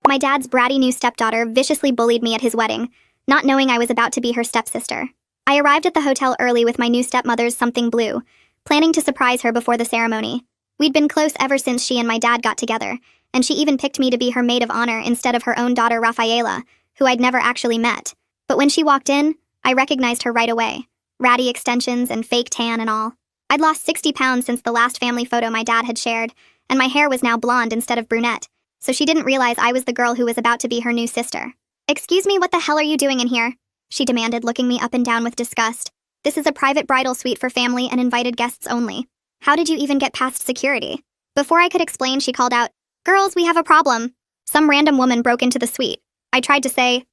My dad's bratty new stepdaughter viciously bullied me at his wedding, not knowing I was about to be her stepsister. I arrived at the hotel early with my new stepmother's something blue, planning to surprise her before the ceremony. We'd been close ever since she and my dad got together, and she even picked me to be her maid of honor instead of her own daughter Rafaela, who I'd never actually met. But when she walked in, I recognized her right away. Ratty extensions and fake tan and all. I'd lost 60 pounds since the last family photo my dad had shared, and my hair was now blonde instead of brunette, so she didn't realize I was the girl who was about to be her new sister. "Excuse me, what the hell are you doing in here?" she demanded, looking me up and down with disgust. "This is a private bridal suite for family and invited guests only. How did you even get past security?" Before I could explain, she called out, "Girls, we have a problem." Some random woman broke into the suite. I tried to say,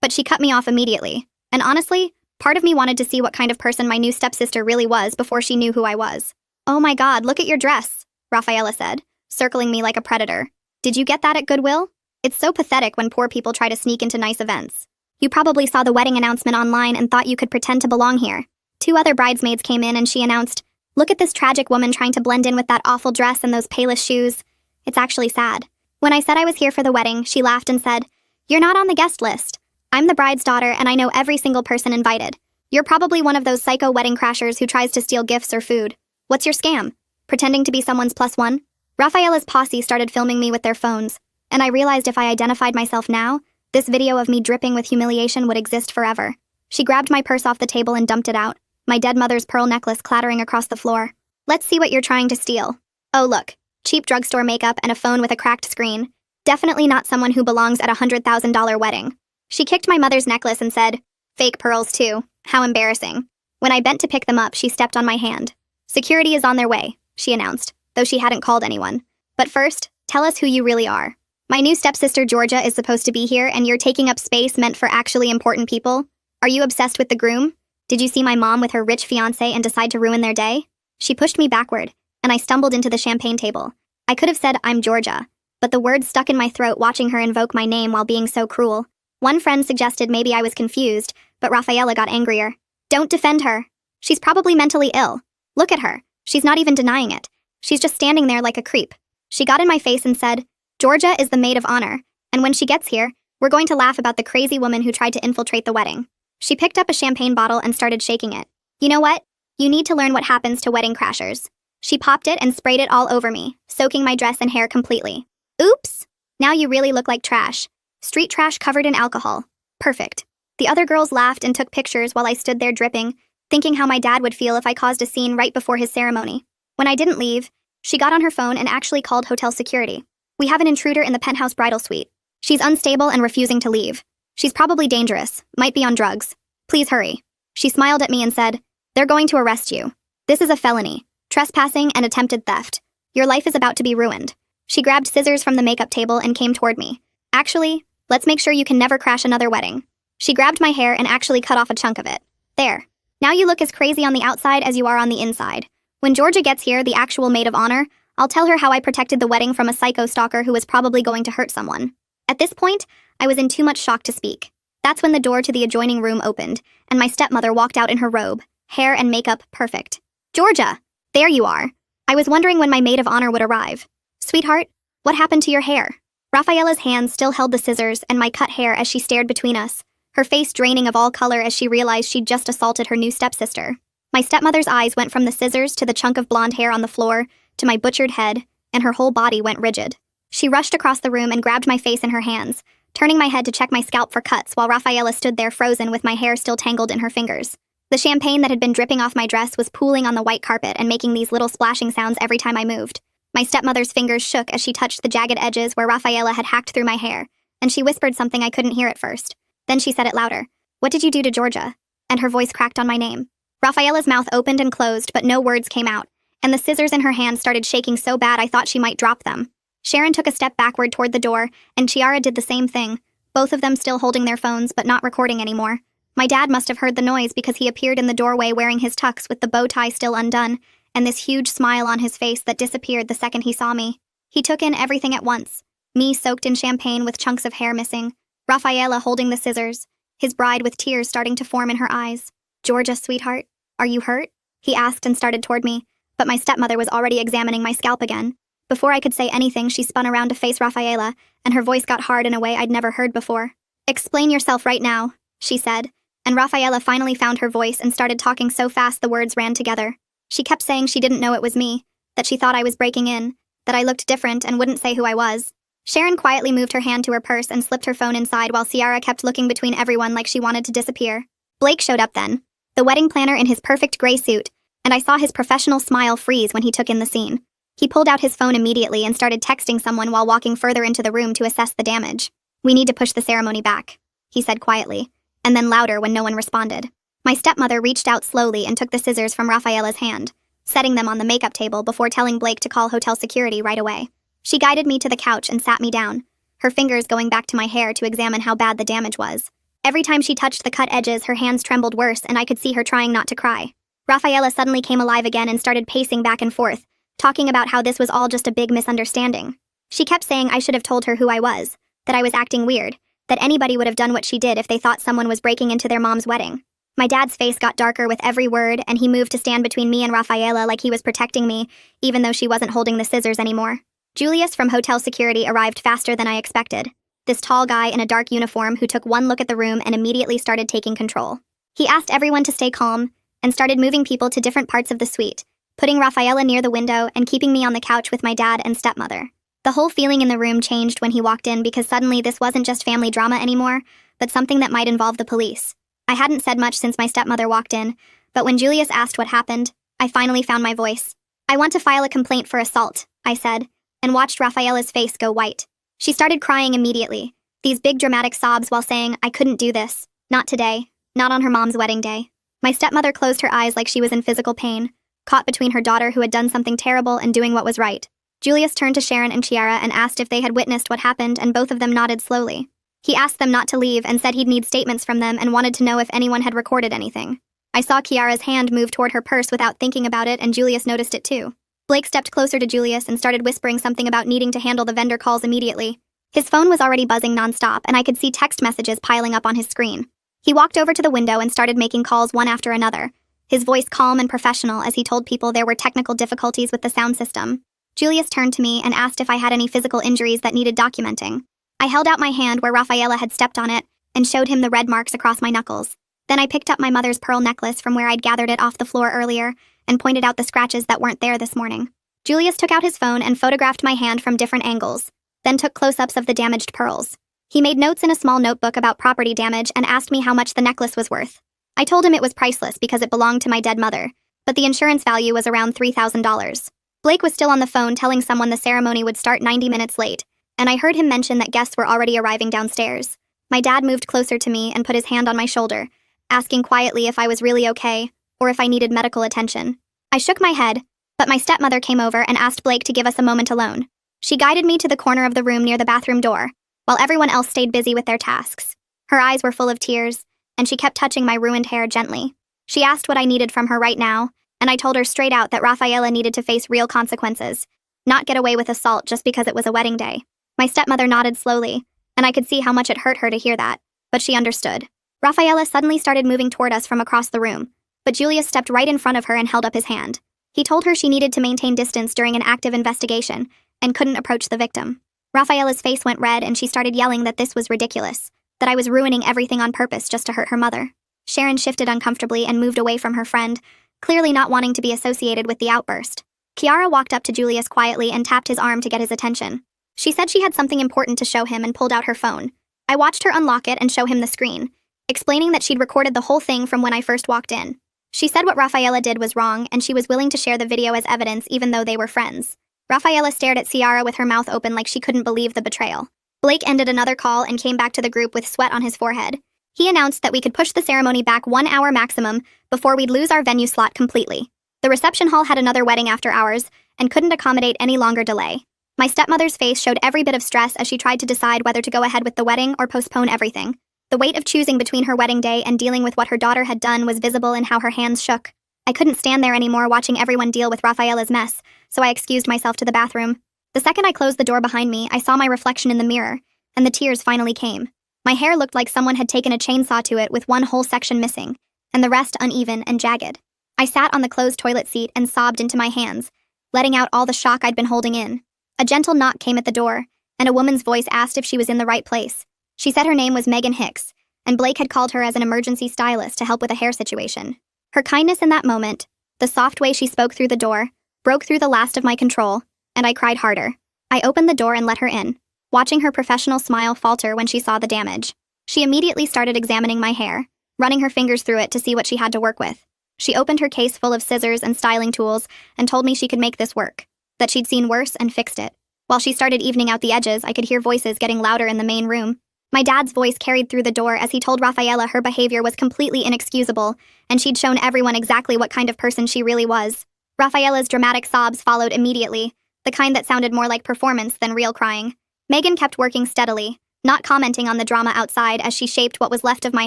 but she cut me off immediately. And honestly, part of me wanted to see what kind of person my new stepsister really was before she knew who I was. "Oh my God, look at your dress," Rafaela said, circling me like a predator. "Did you get that at Goodwill? It's so pathetic when poor people try to sneak into nice events. You probably saw the wedding announcement online and thought you could pretend to belong here." 2 other bridesmaids came in and she announced, "Look at this tragic woman trying to blend in with that awful dress and those palest shoes. It's actually sad." When I said I was here for the wedding, she laughed and said, "You're not on the guest list. I'm the bride's daughter and I know every single person invited. You're probably one of those psycho wedding crashers who tries to steal gifts or food. What's your scam? Pretending to be someone's plus one?" Rafaela's posse started filming me with their phones, and I realized if I identified myself now, this video of me dripping with humiliation would exist forever. She grabbed my purse off the table and dumped it out, my dead mother's pearl necklace clattering across the floor. "Let's see what you're trying to steal. Oh look, cheap drugstore makeup and a phone with a cracked screen. Definitely not someone who belongs at a $100,000 wedding." She kicked my mother's necklace and said, "Fake pearls too. How embarrassing." When I bent to pick them up, she stepped on my hand. "Security is on their way," she announced, though she hadn't called anyone. "But first, tell us who you really are. My new stepsister Georgia is supposed to be here and you're taking up space meant for actually important people? Are you obsessed with the groom? Did you see my mom with her rich fiancé and decide to ruin their day?" She pushed me backward, and I stumbled into the champagne table. I could have said, "I'm Georgia," but the words stuck in my throat watching her invoke my name while being so cruel. One friend suggested maybe I was confused, but Rafaela got angrier. "Don't defend her. She's probably mentally ill. Look at her. She's not even denying it. She's just standing there like a creep." She got in my face and said, "Georgia is the maid of honor, and when she gets here, we're going to laugh about the crazy woman who tried to infiltrate the wedding." She picked up a champagne bottle and started shaking it. "You know what? You need to learn what happens to wedding crashers." She popped it and sprayed it all over me, soaking my dress and hair completely. "Oops! Now you really look like trash. Street trash covered in alcohol. Perfect." The other girls laughed and took pictures while I stood there dripping, thinking how my dad would feel if I caused a scene right before his ceremony. When I didn't leave, she got on her phone and actually called hotel security. "We have an intruder in the penthouse bridal suite. She's unstable and refusing to leave. She's probably dangerous, might be on drugs. Please hurry." She smiled at me and said, "They're going to arrest you. This is a felony, trespassing and attempted theft. Your life is about to be ruined." She grabbed scissors from the makeup table and came toward me. "Actually, let's make sure you can never crash another wedding." She grabbed my hair and actually cut off a chunk of it. "There. Now you look as crazy on the outside as you are on the inside. When Georgia gets here, the actual maid of honor, I'll tell her how I protected the wedding from a psycho stalker who was probably going to hurt someone." At this point, I was in too much shock to speak. That's when the door to the adjoining room opened, and my stepmother walked out in her robe, hair and makeup perfect. "Georgia! There you are. I was wondering when my maid of honor would arrive. Sweetheart, what happened to your hair?" Rafaela's hands still held the scissors and my cut hair as she stared between us, her face draining of all color as she realized she'd just assaulted her new stepsister. My stepmother's eyes went from the scissors to the chunk of blonde hair on the floor, to my butchered head, and her whole body went rigid. She rushed across the room and grabbed my face in her hands, turning my head to check my scalp for cuts while Rafaela stood there frozen with my hair still tangled in her fingers. The champagne that had been dripping off my dress was pooling on the white carpet and making these little splashing sounds every time I moved. My stepmother's fingers shook as she touched the jagged edges where Rafaela had hacked through my hair, and she whispered something I couldn't hear at first. Then she said it louder. "What did you do to Georgia?" And her voice cracked on my name. Rafaela's mouth opened and closed, but no words came out, and the scissors in her hand started shaking so bad I thought she might drop them. Sharon took a step backward toward the door, and Chiara did the same thing, both of them still holding their phones but not recording anymore. My dad must have heard the noise because he appeared in the doorway wearing his tux with the bow tie still undone, and this huge smile on his face that disappeared the second he saw me. He took in everything at once. Me soaked in champagne with chunks of hair missing, Rafaela holding the scissors, his bride with tears starting to form in her eyes. "Georgia, sweetheart, are you hurt?" he asked and started toward me, but my stepmother was already examining my scalp again. Before I could say anything, she spun around to face Rafaela and her voice got hard in a way I'd never heard before. "Explain yourself right now," she said, and Rafaela finally found her voice and started talking so fast the words ran together. She kept saying she didn't know it was me, that she thought I was breaking in, that I looked different and wouldn't say who I was. Sharon quietly moved her hand to her purse and slipped her phone inside while Ciara kept looking between everyone like she wanted to disappear. Blake showed up then, the wedding planner in his perfect gray suit, and I saw his professional smile freeze when he took in the scene. He pulled out his phone immediately and started texting someone while walking further into the room to assess the damage. "We need to push the ceremony back," he said quietly, and then louder when no one responded. My stepmother reached out slowly and took the scissors from Rafaela's hand, setting them on the makeup table before telling Blake to call hotel security right away. She guided me to the couch and sat me down, her fingers going back to my hair to examine how bad the damage was. Every time she touched the cut edges, her hands trembled worse and I could see her trying not to cry. Rafaela suddenly came alive again and started pacing back and forth, talking about how this was all just a big misunderstanding. She kept saying I should have told her who I was, that I was acting weird, that anybody would have done what she did if they thought someone was breaking into their mom's wedding. My dad's face got darker with every word, and he moved to stand between me and Rafaela like he was protecting me, even though she wasn't holding the scissors anymore. Julius from hotel security arrived faster than I expected. This tall guy in a dark uniform who took one look at the room and immediately started taking control. He asked everyone to stay calm and started moving people to different parts of the suite, putting Rafaela near the window and keeping me on the couch with my dad and stepmother. The whole feeling in the room changed when he walked in because suddenly this wasn't just family drama anymore, but something that might involve the police. I hadn't said much since my stepmother walked in, but when Julius asked what happened, I finally found my voice. "I want to file a complaint for assault," I said, and watched Rafaela's face go white. She started crying immediately, these big dramatic sobs while saying, "I couldn't do this. Not today. Not on her mom's wedding day." My stepmother closed her eyes like she was in physical pain, caught between her daughter who had done something terrible and doing what was right. Julius turned to Sharon and Ciara and asked if they had witnessed what happened, and both of them nodded slowly. He asked them not to leave and said he'd need statements from them and wanted to know if anyone had recorded anything. I saw Kiara's hand move toward her purse without thinking about it, and Julius noticed it too. Blake stepped closer to Julius and started whispering something about needing to handle the vendor calls immediately. His phone was already buzzing nonstop, and I could see text messages piling up on his screen. He walked over to the window and started making calls one after another, his voice calm and professional as he told people there were technical difficulties with the sound system. Julius turned to me and asked if I had any physical injuries that needed documenting. I held out my hand where Rafaela had stepped on it and showed him the red marks across my knuckles. Then I picked up my mother's pearl necklace from where I'd gathered it off the floor earlier and pointed out the scratches that weren't there this morning. Julius took out his phone and photographed my hand from different angles, then took close-ups of the damaged pearls. He made notes in a small notebook about property damage and asked me how much the necklace was worth. I told him it was priceless because it belonged to my dead mother, but the insurance value was around $3,000. Blake was still on the phone telling someone the ceremony would start 90 minutes late, and I heard him mention that guests were already arriving downstairs. My dad moved closer to me and put his hand on my shoulder, asking quietly if I was really okay or if I needed medical attention. I shook my head, but my stepmother came over and asked Blake to give us a moment alone. She guided me to the corner of the room near the bathroom door, while everyone else stayed busy with their tasks. Her eyes were full of tears, and she kept touching my ruined hair gently. She asked what I needed from her right now, and I told her straight out that Rafaela needed to face real consequences, not get away with assault just because it was a wedding day. My stepmother nodded slowly, and I could see how much it hurt her to hear that, but she understood. Rafaela suddenly started moving toward us from across the room, but Julius stepped right in front of her and held up his hand. He told her she needed to maintain distance during an active investigation and couldn't approach the victim. Rafaela's face went red and she started yelling that this was ridiculous, that I was ruining everything on purpose just to hurt her mother. Sharon shifted uncomfortably and moved away from her friend, clearly not wanting to be associated with the outburst. Kiara walked up to Julius quietly and tapped his arm to get his attention. She said she had something important to show him and pulled out her phone. I watched her unlock it and show him the screen, explaining that she'd recorded the whole thing from when I first walked in. She said what Rafaela did was wrong and she was willing to share the video as evidence even though they were friends. Rafaela stared at Ciara with her mouth open like she couldn't believe the betrayal. Blake ended another call and came back to the group with sweat on his forehead. He announced that we could push the ceremony back 1 hour maximum before we'd lose our venue slot completely. The reception hall had another wedding after hours and couldn't accommodate any longer delay. My stepmother's face showed every bit of stress as she tried to decide whether to go ahead with the wedding or postpone everything. The weight of choosing between her wedding day and dealing with what her daughter had done was visible in how her hands shook. I couldn't stand there anymore watching everyone deal with Rafaela's mess, so I excused myself to the bathroom. The second I closed the door behind me, I saw my reflection in the mirror, and the tears finally came. My hair looked like someone had taken a chainsaw to it with one whole section missing, and the rest uneven and jagged. I sat on the closed toilet seat and sobbed into my hands, letting out all the shock I'd been holding in. A gentle knock came at the door, and a woman's voice asked if she was in the right place. She said her name was Megan Hicks, and Blake had called her as an emergency stylist to help with a hair situation. Her kindness in that moment, the soft way she spoke through the door, broke through the last of my control, and I cried harder. I opened the door and let her in, watching her professional smile falter when she saw the damage. She immediately started examining my hair, running her fingers through it to see what she had to work with. She opened her case full of scissors and styling tools and told me she could make this work, that she'd seen worse and fixed it. While she started evening out the edges, I could hear voices getting louder in the main room. My dad's voice carried through the door as he told Rafaela her behavior was completely inexcusable, and she'd shown everyone exactly what kind of person she really was. Rafaela's dramatic sobs followed immediately, the kind that sounded more like performance than real crying. Megan kept working steadily, not commenting on the drama outside as she shaped what was left of my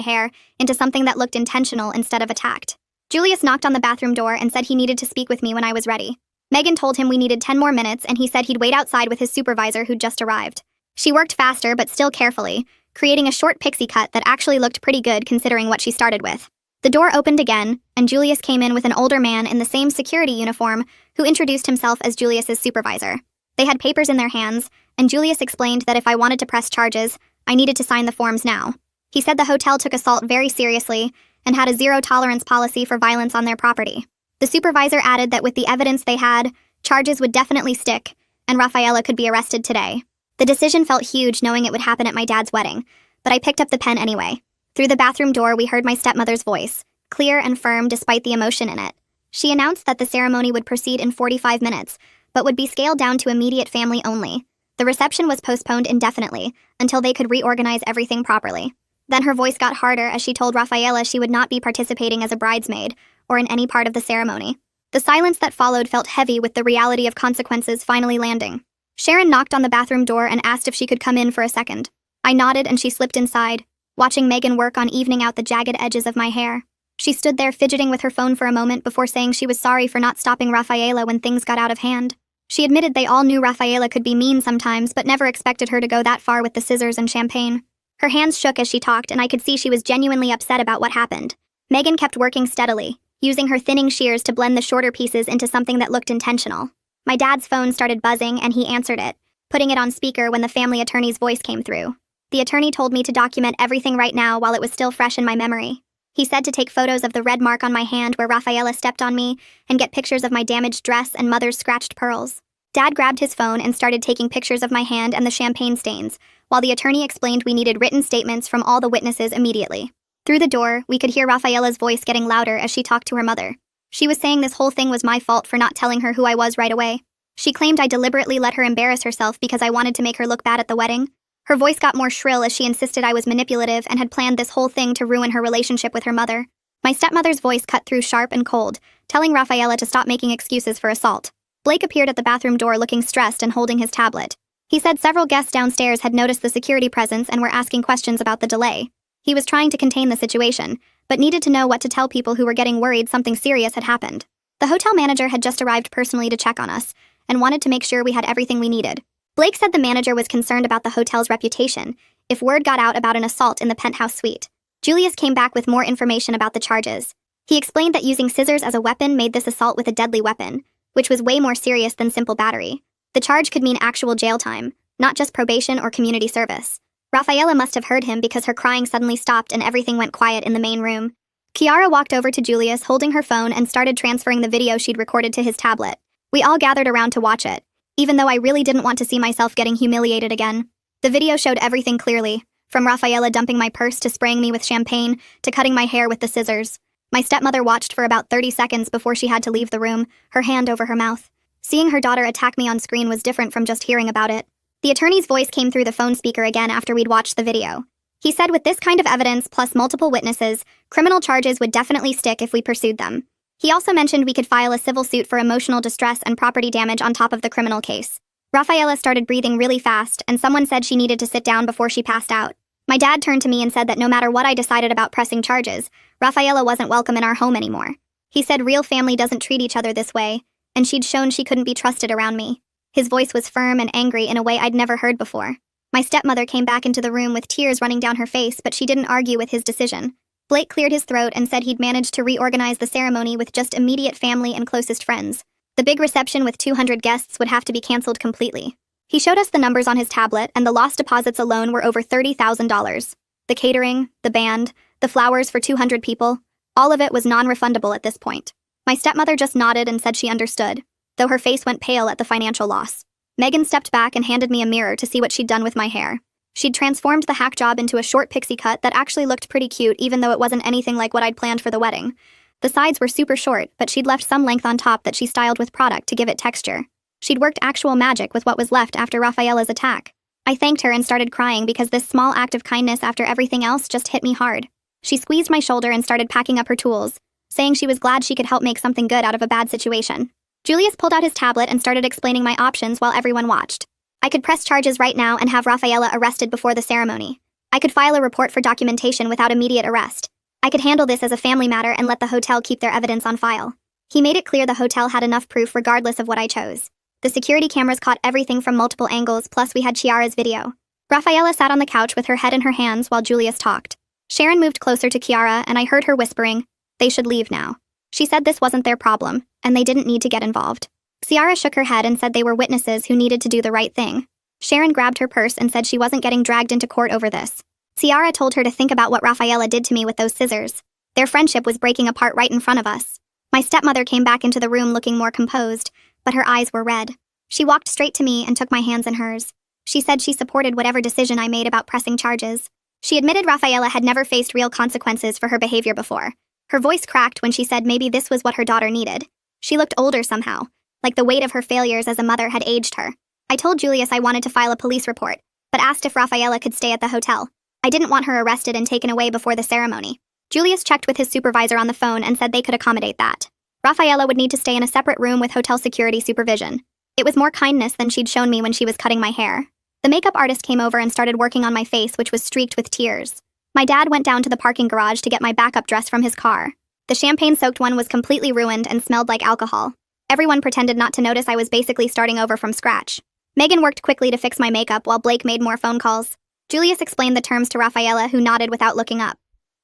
hair into something that looked intentional instead of attacked. Julius knocked on the bathroom door and said he needed to speak with me when I was ready. Megan told him we needed 10 more minutes, and he said he'd wait outside with his supervisor who'd just arrived. She worked faster but still carefully, creating a short pixie cut that actually looked pretty good considering what she started with. The door opened again, and Julius came in with an older man in the same security uniform who introduced himself as Julius's supervisor. They had papers in their hands, and Julius explained that if I wanted to press charges, I needed to sign the forms now. He said the hotel took assault very seriously and had a zero-tolerance policy for violence on their property. The supervisor added that with the evidence they had, charges would definitely stick, and Rafaela could be arrested today. The decision felt huge knowing it would happen at my dad's wedding, but I picked up the pen anyway. Through the bathroom door, we heard my stepmother's voice, clear and firm despite the emotion in it. She announced that the ceremony would proceed in 45 minutes, but would be scaled down to immediate family only. The reception was postponed indefinitely, until they could reorganize everything properly. Then her voice got harder as she told Rafaela she would not be participating as a bridesmaid, or in any part of the ceremony. The silence that followed felt heavy with the reality of consequences finally landing. Sharon knocked on the bathroom door and asked if she could come in for a second. I nodded and she slipped inside, watching Megan work on evening out the jagged edges of my hair. She stood there fidgeting with her phone for a moment before saying she was sorry for not stopping Rafaela when things got out of hand. She admitted they all knew Rafaela could be mean sometimes, but never expected her to go that far with the scissors and champagne. Her hands shook as she talked, and I could see she was genuinely upset about what happened. Megan kept working steadily, using her thinning shears to blend the shorter pieces into something that looked intentional. My dad's phone started buzzing, and he answered it, putting it on speaker when the family attorney's voice came through. The attorney told me to document everything right now while it was still fresh in my memory. He said to take photos of the red mark on my hand where Rafaela stepped on me and get pictures of my damaged dress and mother's scratched pearls. Dad grabbed his phone and started taking pictures of my hand and the champagne stains, while the attorney explained we needed written statements from all the witnesses immediately. Through the door, we could hear Rafaela's voice getting louder as she talked to her mother. She was saying this whole thing was my fault for not telling her who I was right away. She claimed I deliberately let her embarrass herself because I wanted to make her look bad at the wedding. Her voice got more shrill as she insisted I was manipulative and had planned this whole thing to ruin her relationship with her mother. My stepmother's voice cut through sharp and cold, telling Rafaela to stop making excuses for assault. Blake appeared at the bathroom door looking stressed and holding his tablet. He said several guests downstairs had noticed the security presence and were asking questions about the delay. He was trying to contain the situation, but needed to know what to tell people who were getting worried something serious had happened. The hotel manager had just arrived personally to check on us, and wanted to make sure we had everything we needed. Blake said the manager was concerned about the hotel's reputation if word got out about an assault in the penthouse suite. Julius came back with more information about the charges. He explained that using scissors as a weapon made this assault with a deadly weapon, which was way more serious than simple battery. The charge could mean actual jail time, not just probation or community service. Rafaela must have heard him because her crying suddenly stopped and everything went quiet in the main room. Kiara walked over to Julius holding her phone and started transferring the video she'd recorded to his tablet. We all gathered around to watch it, even though I really didn't want to see myself getting humiliated again. The video showed everything clearly, from Rafaela dumping my purse to spraying me with champagne to cutting my hair with the scissors. My stepmother watched for about 30 seconds before she had to leave the room, her hand over her mouth. Seeing her daughter attack me on screen was different from just hearing about it. The attorney's voice came through the phone speaker again after we'd watched the video. He said with this kind of evidence plus multiple witnesses, criminal charges would definitely stick if we pursued them. He also mentioned we could file a civil suit for emotional distress and property damage on top of the criminal case. Rafaela started breathing really fast, and someone said she needed to sit down before she passed out. My dad turned to me and said that no matter what I decided about pressing charges, Rafaela wasn't welcome in our home anymore. He said real family doesn't treat each other this way, and she'd shown she couldn't be trusted around me. His voice was firm and angry in a way I'd never heard before. My stepmother came back into the room with tears running down her face, but she didn't argue with his decision. Blake cleared his throat and said he'd managed to reorganize the ceremony with just immediate family and closest friends. The big reception with 200 guests would have to be canceled completely. He showed us the numbers on his tablet, and the lost deposits alone were over $30,000. The catering, the band, the flowers for 200 people, all of it was non-refundable at this point. My stepmother just nodded and said she understood, though her face went pale at the financial loss. Megan stepped back and handed me a mirror to see what she'd done with my hair. She'd transformed the hack job into a short pixie cut that actually looked pretty cute even though it wasn't anything like what I'd planned for the wedding. The sides were super short, but she'd left some length on top that she styled with product to give it texture. She'd worked actual magic with what was left after Rafaela's attack. I thanked her and started crying because this small act of kindness after everything else just hit me hard. She squeezed my shoulder and started packing up her tools, saying she was glad she could help make something good out of a bad situation. Julius pulled out his tablet and started explaining my options while everyone watched. I could press charges right now and have Rafaela arrested before the ceremony. I could file a report for documentation without immediate arrest. I could handle this as a family matter and let the hotel keep their evidence on file. He made it clear the hotel had enough proof regardless of what I chose. The security cameras caught everything from multiple angles, plus we had Chiara's video. Rafaela sat on the couch with her head in her hands while Julius talked. Sharon moved closer to Chiara, and I heard her whispering, "They should leave now." She said this wasn't their problem, and they didn't need to get involved. Chiara shook her head and said they were witnesses who needed to do the right thing. Sharon grabbed her purse and said she wasn't getting dragged into court over this. Chiara told her to think about what Rafaela did to me with those scissors. Their friendship was breaking apart right in front of us. My stepmother came back into the room looking more composed, but her eyes were red. She walked straight to me and took my hands in hers. She said she supported whatever decision I made about pressing charges. She admitted Rafaela had never faced real consequences for her behavior before. Her voice cracked when she said maybe this was what her daughter needed. She looked older somehow, like the weight of her failures as a mother had aged her. I told Julius I wanted to file a police report, but asked if Rafaela could stay at the hotel. I didn't want her arrested and taken away before the ceremony. Julius checked with his supervisor on the phone and said they could accommodate that. Rafaela would need to stay in a separate room with hotel security supervision. It was more kindness than she'd shown me when she was cutting my hair. The makeup artist came over and started working on my face, which was streaked with tears. My dad went down to the parking garage to get my backup dress from his car. The champagne-soaked one was completely ruined and smelled like alcohol. Everyone pretended not to notice I was basically starting over from scratch. Megan worked quickly to fix my makeup while Blake made more phone calls. Julius explained the terms to Rafaela, who nodded without looking up.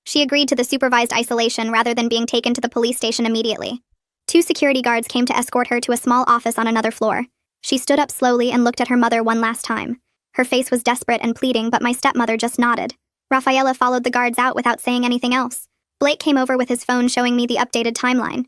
She agreed to the supervised isolation rather than being taken to the police station immediately. 2 security guards came to escort her to a small office on another floor. She stood up slowly and looked at her mother one last time. Her face was desperate and pleading, but my stepmother just nodded. Rafaela followed the guards out without saying anything else. Blake came over with his phone showing me the updated timeline.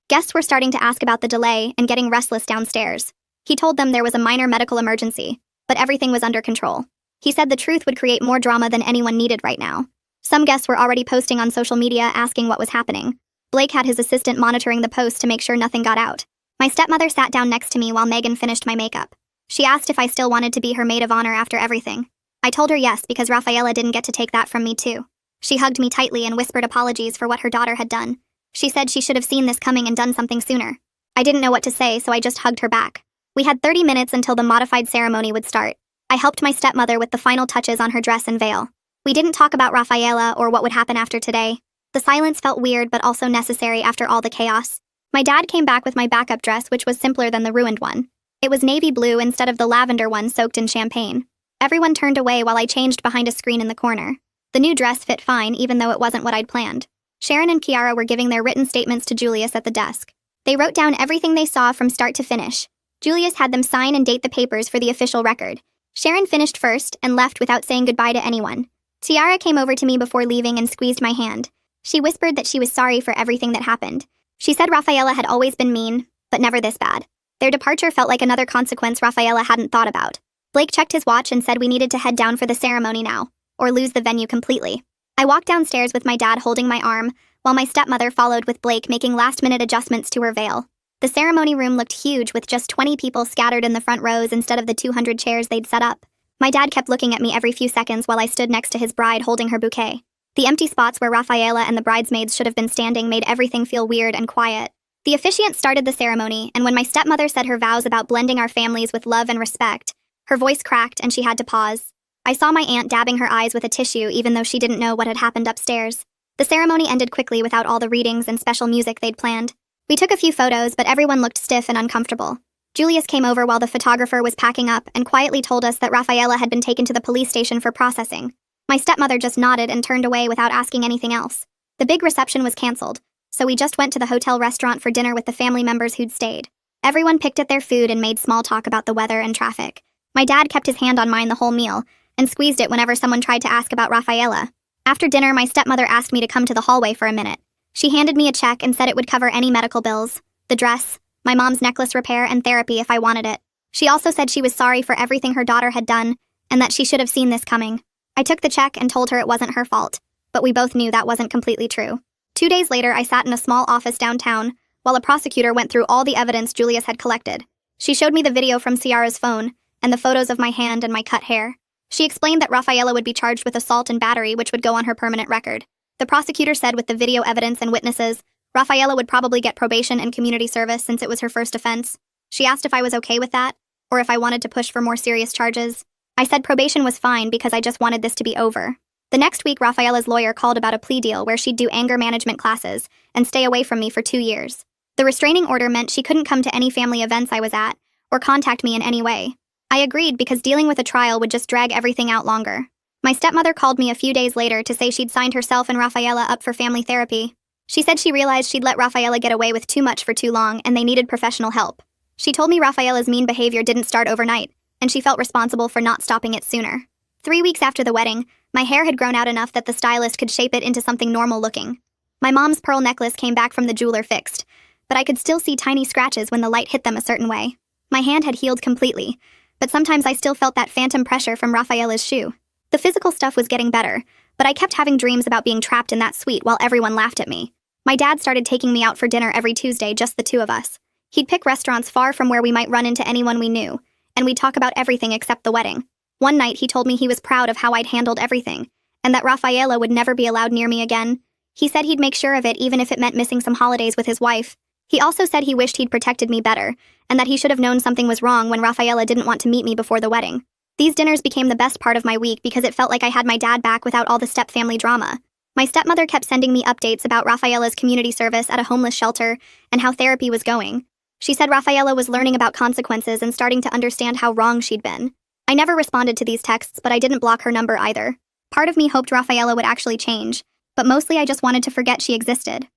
Guests were starting to ask about the delay and getting restless downstairs. He told them there was a minor medical emergency, but everything was under control. He said the truth would create more drama than anyone needed right now. Some guests were already posting on social media asking what was happening. Blake had his assistant monitoring the post to make sure nothing got out. My stepmother sat down next to me while Megan finished my makeup. She asked if I still wanted to be her maid of honor after everything. I told her yes because Rafaela didn't get to take that from me too. She hugged me tightly and whispered apologies for what her daughter had done. She said she should have seen this coming and done something sooner. I didn't know what to say, so I just hugged her back. We had 30 minutes until the modified ceremony would start. I helped my stepmother with the final touches on her dress and veil. We didn't talk about Rafaela or what would happen after today. The silence felt weird but also necessary after all the chaos. My dad came back with my backup dress, which was simpler than the ruined one. It was navy blue instead of the lavender one soaked in champagne. Everyone turned away while I changed behind a screen in the corner. The new dress fit fine even though it wasn't what I'd planned. Sharon and Chiara were giving their written statements to Julius at the desk. They wrote down everything they saw from start to finish. Julius had them sign and date the papers for the official record. Sharon finished first and left without saying goodbye to anyone. Chiara came over to me before leaving and squeezed my hand. She whispered that she was sorry for everything that happened. She said Rafaela had always been mean, but never this bad. Their departure felt like another consequence Rafaela hadn't thought about. Blake checked his watch and said we needed to head down for the ceremony now, or lose the venue completely. I walked downstairs with my dad holding my arm, while my stepmother followed with Blake making last-minute adjustments to her veil. The ceremony room looked huge with just 20 people scattered in the front rows instead of the 200 chairs they'd set up. My dad kept looking at me every few seconds while I stood next to his bride holding her bouquet. The empty spots where Rafaela and the bridesmaids should have been standing made everything feel weird and quiet. The officiant started the ceremony, and when my stepmother said her vows about blending our families with love and respect, her voice cracked and she had to pause. I saw my aunt dabbing her eyes with a tissue even though she didn't know what had happened upstairs. The ceremony ended quickly without all the readings and special music they'd planned. We took a few photos, but everyone looked stiff and uncomfortable. Julius came over while the photographer was packing up and quietly told us that Rafaela had been taken to the police station for processing. My stepmother just nodded and turned away without asking anything else. The big reception was canceled, so we just went to the hotel restaurant for dinner with the family members who'd stayed. Everyone picked at their food and made small talk about the weather and traffic. My dad kept his hand on mine the whole meal and squeezed it whenever someone tried to ask about Rafaela. After dinner, my stepmother asked me to come to the hallway for a minute. She handed me a check and said it would cover any medical bills, the dress, my mom's necklace repair, and therapy if I wanted it. She also said she was sorry for everything her daughter had done and that she should have seen this coming. I took the check and told her it wasn't her fault, but we both knew that wasn't completely true. 2 days later, I sat in a small office downtown while a prosecutor went through all the evidence Julius had collected. She showed me the video from Ciara's phone and the photos of my hand and my cut hair. She explained that Rafaela would be charged with assault and battery, which would go on her permanent record. The prosecutor said with the video evidence and witnesses, Rafaela would probably get probation and community service since it was her first offense. She asked if I was okay with that, or if I wanted to push for more serious charges. I said probation was fine because I just wanted this to be over. The next week, Rafaela's lawyer called about a plea deal where she'd do anger management classes and stay away from me for 2 years. The restraining order meant she couldn't come to any family events I was at or contact me in any way. I agreed because dealing with a trial would just drag everything out longer. My stepmother called me a few days later to say she'd signed herself and Rafaela up for family therapy. She said she realized she'd let Rafaela get away with too much for too long and they needed professional help. She told me Rafaela's mean behavior didn't start overnight, and she felt responsible for not stopping it sooner. 3 weeks after the wedding, my hair had grown out enough that the stylist could shape it into something normal looking. My mom's pearl necklace came back from the jeweler fixed, but I could still see tiny scratches when the light hit them a certain way. My hand had healed completely, but sometimes I still felt that phantom pressure from Rafaela's shoe. The physical stuff was getting better, but I kept having dreams about being trapped in that suite while everyone laughed at me. My dad started taking me out for dinner every Tuesday, just the two of us. He'd pick restaurants far from where we might run into anyone we knew, and we'd talk about everything except the wedding. One night, he told me he was proud of how I'd handled everything, and that Rafaela would never be allowed near me again. He said he'd make sure of it even if it meant missing some holidays with his wife. He also said he wished he'd protected me better, and that he should have known something was wrong when Rafaela didn't want to meet me before the wedding. These dinners became the best part of my week because it felt like I had my dad back without all the step-family drama. My stepmother kept sending me updates about Rafaela's community service at a homeless shelter and how therapy was going. She said Rafaela was learning about consequences and starting to understand how wrong she'd been. I never responded to these texts, but I didn't block her number either. Part of me hoped Rafaela would actually change, but mostly I just wanted to forget she existed.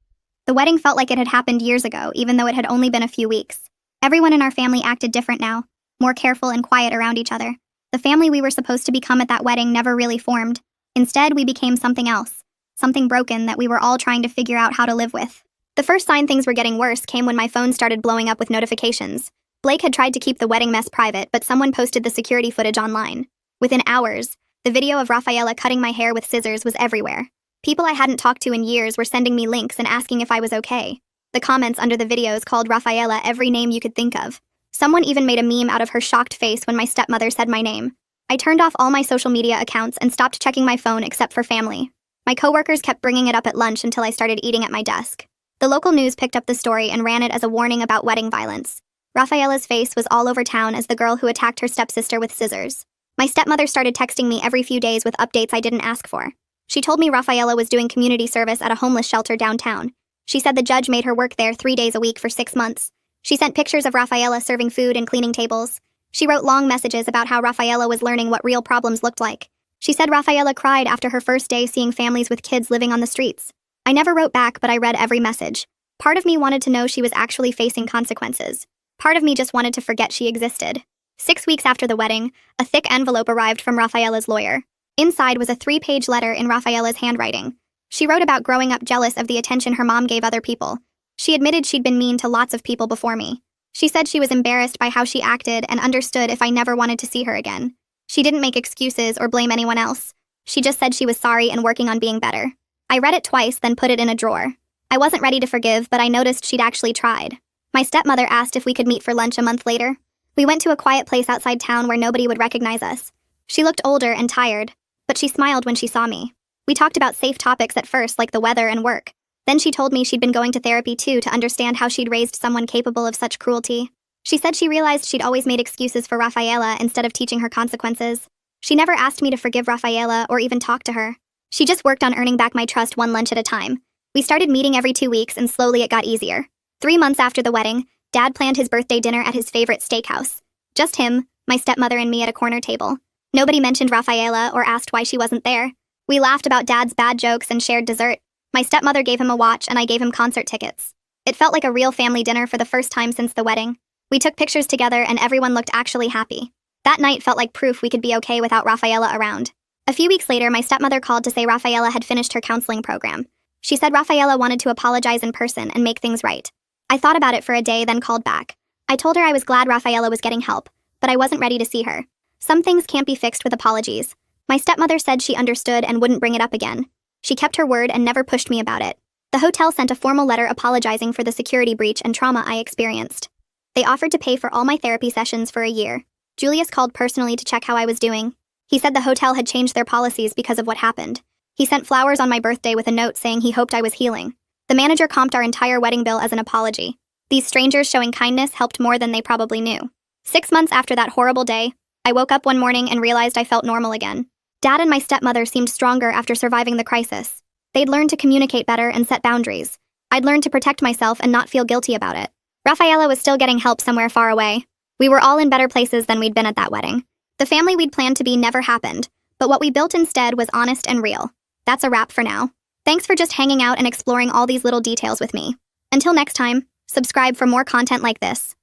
The wedding felt like it had happened years ago, even though it had only been a few weeks. Everyone in our family acted different now, more careful and quiet around each other. The family we were supposed to become at that wedding never really formed. Instead, we became something else, something broken that we were all trying to figure out how to live with. The first sign things were getting worse came when my phone started blowing up with notifications. Blake had tried to keep the wedding mess private, but someone posted the security footage online. Within hours, the video of Rafaela cutting my hair with scissors was everywhere. People I hadn't talked to in years were sending me links and asking if I was okay. The comments under the videos called Rafaela every name you could think of. Someone even made a meme out of her shocked face when my stepmother said my name. I turned off all my social media accounts and stopped checking my phone except for family. My coworkers kept bringing it up at lunch until I started eating at my desk. The local news picked up the story and ran it as a warning about wedding violence. Rafaela's face was all over town as the girl who attacked her stepsister with scissors. My stepmother started texting me every few days with updates I didn't ask for. She told me Rafaela was doing community service at a homeless shelter downtown. She said the judge made her work there 3 days a week for 6 months. She sent pictures of Rafaela serving food and cleaning tables. She wrote long messages about how Rafaela was learning what real problems looked like. She said Rafaela cried after her first day seeing families with kids living on the streets. I never wrote back, but I read every message. Part of me wanted to know she was actually facing consequences. Part of me just wanted to forget she existed. 6 weeks after the wedding, a thick envelope arrived from Rafaela's lawyer. Inside was a 3-page letter in Rafaela's handwriting. She wrote about growing up jealous of the attention her mom gave other people. She admitted she'd been mean to lots of people before me. She said she was embarrassed by how she acted and understood if I never wanted to see her again. She didn't make excuses or blame anyone else. She just said she was sorry and working on being better. I read it twice, then put it in a drawer. I wasn't ready to forgive, but I noticed she'd actually tried. My stepmother asked if we could meet for lunch a month later. We went to a quiet place outside town where nobody would recognize us. She looked older and tired, but she smiled when she saw me. We talked about safe topics at first, like the weather and work. Then she told me she'd been going to therapy too to understand how she'd raised someone capable of such cruelty. She said she realized she'd always made excuses for Rafaela instead of teaching her consequences. She never asked me to forgive Rafaela or even talk to her. She just worked on earning back my trust one lunch at a time. We started meeting every 2 weeks and slowly it got easier. 3 months after the wedding, Dad planned his birthday dinner at his favorite steakhouse. Just him, my stepmother and me at a corner table. Nobody mentioned Rafaela or asked why she wasn't there. We laughed about Dad's bad jokes and shared dessert. My stepmother gave him a watch and I gave him concert tickets. It felt like a real family dinner for the first time since the wedding. We took pictures together and everyone looked actually happy. That night felt like proof we could be okay without Rafaela around. A few weeks later, my stepmother called to say Rafaela had finished her counseling program. She said Rafaela wanted to apologize in person and make things right. I thought about it for a day, then called back. I told her I was glad Rafaela was getting help, but I wasn't ready to see her. Some things can't be fixed with apologies. My stepmother said she understood and wouldn't bring it up again. She kept her word and never pushed me about it. The hotel sent a formal letter apologizing for the security breach and trauma I experienced. They offered to pay for all my therapy sessions for a year. Julius called personally to check how I was doing. He said the hotel had changed their policies because of what happened. He sent flowers on my birthday with a note saying he hoped I was healing. The manager comped our entire wedding bill as an apology. These strangers showing kindness helped more than they probably knew. 6 months after that horrible day, I woke up one morning and realized I felt normal again. Dad and my stepmother seemed stronger after surviving the crisis. They'd learned to communicate better and set boundaries. I'd learned to protect myself and not feel guilty about it. Rafaela was still getting help somewhere far away. We were all in better places than we'd been at that wedding. The family we'd planned to be never happened, but what we built instead was honest and real. That's a wrap for now. Thanks for just hanging out and exploring all these little details with me. Until next time, subscribe for more content like this.